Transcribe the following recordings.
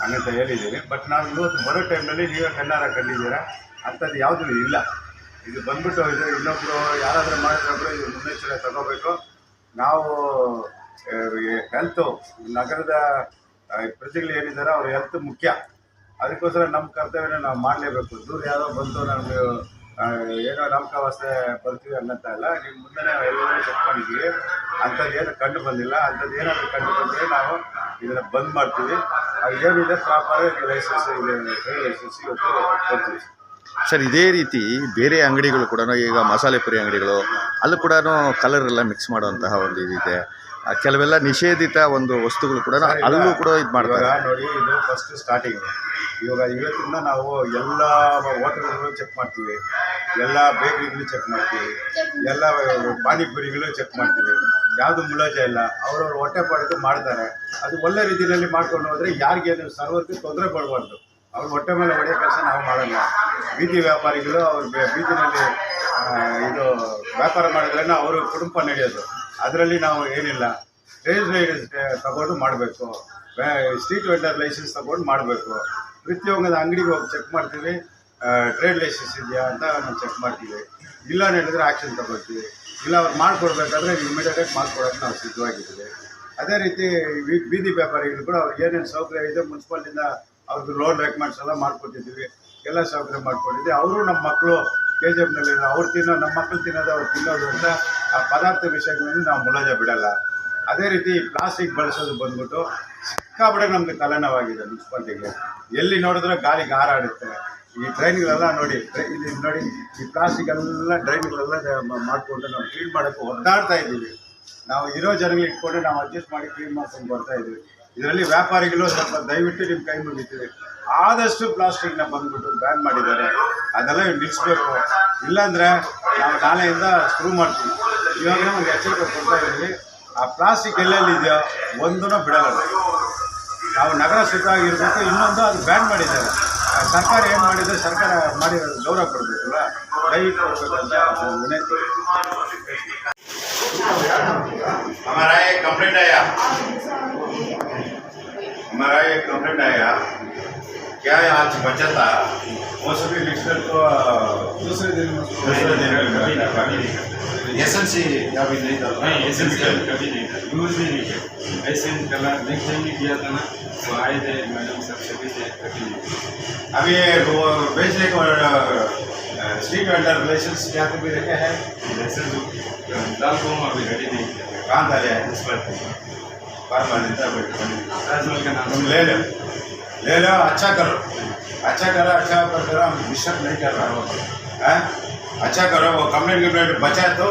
ಹಂಗಂತ ಹೇಳಿದ್ದೀನಿ. ಬಟ್ ನಾವು ಇವತ್ತು ಬರೋ ಟೈಮ್ನಲ್ಲಿ ನೀವೇ ಕಣ್ಣಾರ ಕಂಡಿದ್ದೀರಾ, ಅಂಥದ್ದು ಯಾವುದೂ ಇಲ್ಲ. ಇದು ಬಂದ್ಬಿಟ್ಟು ಇದು ಇನ್ನೊಬ್ಬರು ಯಾರಾದರೂ ಮಾಡಿದ್ರೊಬ್ಬರು ಇದು ಮುನ್ನೆಚ್ಚರಿಕೆ ತಗೋಬೇಕು. ನಾವು ಹೆಲ್ತು ನಗರದ ಪ್ರಜೆಗಳು ಏನಿದ್ದಾರೆ ಅವ್ರ ಹೆಲ್ತ್ ಮುಖ್ಯ. ಅದಕ್ಕೋಸ್ಕರ ನಮ್ಮ ಕರ್ತವ್ಯನ ನಾವು ಮಾಡಲೇಬೇಕು. ದೂರ ಯಾವುದೋ ಬಂದು ನಮಗೆ ಏನೋ ನಾಮಕಾವಸ್ಥೆ ಬರ್ತೀವಿ ಅನ್ನೋಂತ ಇಲ್ಲ. ನಿಮ್ಮ ಮುಂದೆ ಎಲ್ಲರೂ ಚೆಕ್ ಮಾಡಿದ್ದೀವಿ, ಅಂಥದ್ದು ಏನು ಕಂಡು ಬಂದಿಲ್ಲ. ಅಂಥದ್ದು ಏನಾದರೂ ಕಂಡು ಬಂದರೆ ನಾವು ಇದನ್ನು ಬಂದ್ ಮಾಡ್ತೀವಿ. ಅದು ಏನಿದೆ ಪ್ರಾಪರ್ ಲೈಸೆನ್ಸ್ ಇದೆ, ಟ್ರೇಡ್ ಲೈಸೆನ್ಸ್ ಇವತ್ತು ಕೊಡ್ತೀವಿ ಸರ್. ಇದೇ ರೀತಿ ಬೇರೆ ಅಂಗಡಿಗಳು ಕೂಡ, ಈಗ ಮಸಾಲೆ ಪುರಿ ಅಂಗಡಿಗಳು ಅಲ್ಲೂ ಕೂಡ ಕಲರ್ ಎಲ್ಲ ಮಿಕ್ಸ್ ಮಾಡುವಂತಹ ಒಂದು ಇದಿದೆ. ಕೆಲವೆಲ್ಲ ನಿಷೇಧಿತ ಒಂದು ವಸ್ತುಗಳು ಕೂಡ ಅಲ್ಲೂ ಕೂಡ ಇದು ಮಾಡ್ತಾರೆ ನೋಡಿ. ಇದು ಫಸ್ಟ್ ಸ್ಟಾರ್ಟಿಂಗ್. ಇವತ್ತಿಂದ ನಾವು ಎಲ್ಲ ಹೋಟೆಲ್ಗಳು ಚೆಕ್ ಮಾಡ್ತೀವಿ, ಎಲ್ಲ ಬೇಕರಿಗಳು ಚೆಕ್ ಮಾಡ್ತೀವಿ, ಎಲ್ಲ ಪಾನಿಪುರಿಗಳು ಚೆಕ್ ಮಾಡ್ತೀವಿ. ಯಾವುದು ಮುಲಾಜ ಇಲ್ಲ. ಅವ್ರವ್ರ ಹೊಟ್ಟೆ ಪಾಡಿಗೆ ಮಾಡ್ತಾರೆ. ಅದು ಒಳ್ಳೆ ರೀತಿಯಲ್ಲಿ ಮಾಡ್ಕೊಂಡು ಹೋದರೆ ಯಾರಿಗೇನು ಸರ್ವರ್ಗೆ ತೊಂದರೆ ಕೊಡಬಾರ್ದು. ಅವ್ರ ಹೊಟ್ಟೆ ಮೇಲೆ ಹೊಡೆಯೋ ಕೆಲಸ ನಾವು ಮಾಡೋಲ್ಲ. ಬೀದಿ ವ್ಯಾಪಾರಿಗಳು ಅವ್ರ ಬೀದಿನಲ್ಲಿ ಇದು ವ್ಯಾಪಾರ ಮಾಡಿದ್ರೇ ಅವರು ಕುಟುಂಬ ನಡೆಯೋದು. ಅದರಲ್ಲಿ ನಾವು ಏನಿಲ್ಲ. ಟ್ರೇಡ್ ಲೈಸೆನ್ಸ್ ತಗೊಂಡು ಮಾಡಬೇಕು, ಸ್ಟ್ರೀಟ್ ವೆಂಡರ್ ಲೈಸೆನ್ಸ್ ತಗೊಂಡು ಮಾಡಬೇಕು. ಪ್ರತಿಯೊಂದು ಅಂಗಡಿಗೆ ಹೋಗಿ ಚೆಕ್ ಮಾಡ್ತೀವಿ, ಟ್ರೇಡ್ ಲೈಸೆನ್ಸ್ ಇದೆಯಾ ಅಂತ ನಾವು ಚೆಕ್ ಮಾಡ್ತೀವಿ. ಇಲ್ಲ ಹೇಳಿದ್ರೆ ಆ್ಯಕ್ಷನ್ ತಗೊಳ್ತೀವಿ. ಇಲ್ಲ ಅವ್ರು ಮಾಡಿಕೊಡ್ಬೇಕಾದ್ರೆ ಇಮಿಡಿಯೇಟಾಗಿ ಮಾಡಿಕೊಡೋಕೆ ನಾವು ಸಿದ್ಧವಾಗಿದ್ದೀವಿ. ಅದೇ ರೀತಿ ಬೀದಿ ವ್ಯಾಪಾರಿಗಳು ಕೂಡ ಅವ್ರಿಗೆ ಏನೇನು ಸೌಕರ್ಯ ಇದೆ ಮುನ್ಸಿಪಾಲಿಟಿಯಿಂದ ಅವ್ರಿಗೆ ಲೋನ್ ರೆಕಮೆಂಡ್ಸ್ ಎಲ್ಲ ಮಾಡಿಕೊಟ್ಟಿದ್ದೀವಿ, ಎಲ್ಲ ಸೌಕರ್ಯ ಮಾಡಿಕೊಟ್ಟಿದ್ವಿ. ಅವರು ನಮ್ಮ ಮಕ್ಕಳು KGF ಅವ್ರು ನಮ್ಮ ಮಕ್ಕಳು ತಿನ್ನೋದು ಅವ್ರು ತಿನ್ನೋದು ಅಂತ ಆ ಪದಾರ್ಥ ವಿಷಯಗಳನ್ನು ನಾವು ಮುಲಾಜ ಬಿಡಲ್ಲ. ಅದೇ ರೀತಿ ಪ್ಲಾಸ್ಟಿಕ್ ಬಳಸೋದು ಬಂದ್ಬಿಟ್ಟು ಸಿಕ್ಕಾಬಿಡೆ ನಮಗೆ ತಲೆನೋವಾಗಿದೆ ಮುನ್ಸಿಪಾಲ್ಟಿಗೆ. ಎಲ್ಲಿ ನೋಡಿದ್ರೆ ಗಾಳಿಗೆ ಹಾರಾಡುತ್ತೆ. ಈ ಡ್ರೈನ್ಗಳೆಲ್ಲ ನೋಡಿ, ಇಲ್ಲಿ ನೋಡಿ, ಈ ಪ್ಲಾಸ್ಟಿಕ್ ಎಲ್ಲ ಡ್ರೈನ್ಗಳೆಲ್ಲ ಮಾಡಿಕೊಂಡು ನಾವು ಕ್ಲೀನ್ ಮಾಡೋಕ್ಕೆ ಒದ್ದಾಡ್ತಾ ಇದ್ದೀವಿ. ನಾವು ಇರೋ ಜನಗಳಿಗೆ ಇಟ್ಕೊಂಡು ನಾವು ಅಡ್ಜಸ್ಟ್ ಮಾಡಿ ಕ್ಲೀನ್ ಮಾಡ್ಕೊಂಡು ಬರ್ತಾಯಿದ್ದೀವಿ. ಇದರಲ್ಲಿ ವ್ಯಾಪಾರಿಗಳು ಸ್ವಲ್ಪ ದಯವಿಟ್ಟು ನಿಮ್ಮ ಕೈ ಮುಗಿತೀವಿ. ಆದಷ್ಟು ಪ್ಲಾಸ್ಟಿಕ್ನ ಬಂದ್ಬಿಟ್ಟು ಬ್ಯಾನ್ ಮಾಡಿದ್ದಾರೆ, ಅದೆಲ್ಲ ನಿಲ್ಲಿಸ್ಬೇಕು. ಇಲ್ಲಾಂದರೆ ನಾವು ನಾಳೆಯಿಂದ ಶುರು ಮಾಡ್ತೀವಿ. ಇವಾಗ ನಮಗೆ ಎಚ್ಚರಿಕೆ ಕೊಡ್ತಾ ಇದ್ದೀವಿ. ಆ ಪ್ಲಾಸ್ಟಿಕ್ ಎಲ್ಲೆಲ್ಲಿದೆಯೋ ಒಂದೂ ಬಿಡಲ್ಲ. ನಾವು ನಗರ ಸುತ್ತವಾಗಿರಬೇಕು. ಇನ್ನೊಂದು ಅದು ಬ್ಯಾನ್ ಮಾಡಿದ್ದಾರೆ. ಸರ್ಕಾರ ಏನು ಮಾಡಿದೆ, ಸರ್ಕಾರ ಮಾಡಿರೋದು ಗೌರವ ಕೊಡಬೇಕಲ್ಲ, ದಯವಿಟ್ಟು ಕೊಡಬೇಕಂತ ವಿನಂತಿ. हमारा एक कंप्लेंट आया क्या है आज बचा था वो सभी मिक्सर को दूसरे दिन एसेंसी अभी नहीं था। नहीं एसेंसी कभी नहीं था, यूज भी नहीं किया। एसेंस कलर नेक्स्ट टाइम भी किया था ना, तो आए थे मैडम सब सभी थे, कभी नहीं। अभी वो बेचने को स्ट्रीट वेंडर लाइसेंस क्या तो भी रखे हैं। लाइसेंस दाल को हम अभी रेडी नहीं किया। कहाँ डाले हैं इस पर तुम ले लो अच्छा करो हम डिस्टर्ब नहीं कर रहा हूँ। अच्छा करो। वो कंप्लेंट बचा तो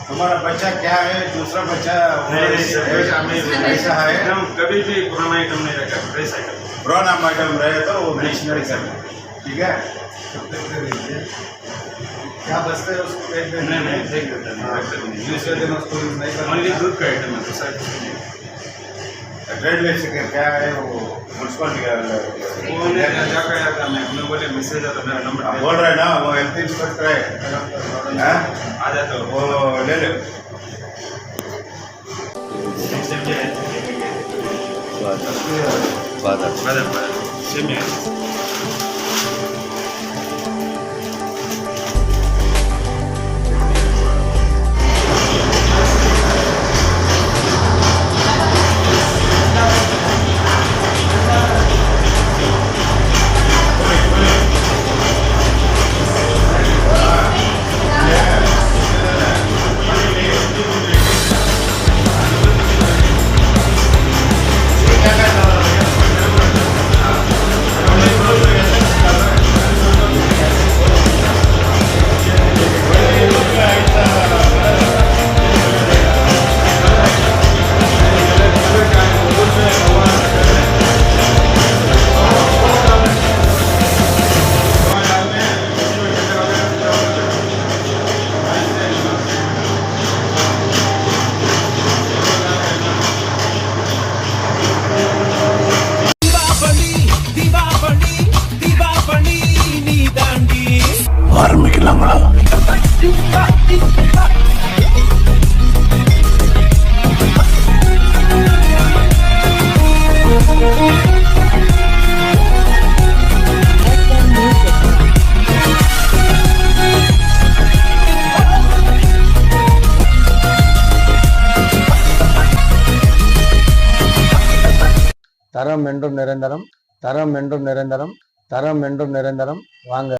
तुम्हारा बच्चा क्या है, दूसरा बच्चा ऐसा है। कभी भी पुराना आइटम नहीं रखा, फ्रेश आइटम। पुराना आइटम रहे तो वो डिक्शनरी करना, ठीक है। क्या बचता है उसको फेंक देना? नहीं फेंक देता नहीं, दूसरे दिन उसको यूज नहीं करना। ओनली दूध का आइटम है, दूसरा कुछ नहीं। ट्रेड लाइसेंस क्या है वो म्यूनसिपालिटी का जाकर आया था मैं, अपने बोले मैसेज आता मेरा नंबर बोल रहे ना, वो हेल्थ इंस्पेक्टर है आ जाता वो ले लो। सेम தரம் என்றும் நிரந்தரம், தரம் என்றும் நிரந்தரம், தரம் என்றும் நிரந்தரம். வாங்க.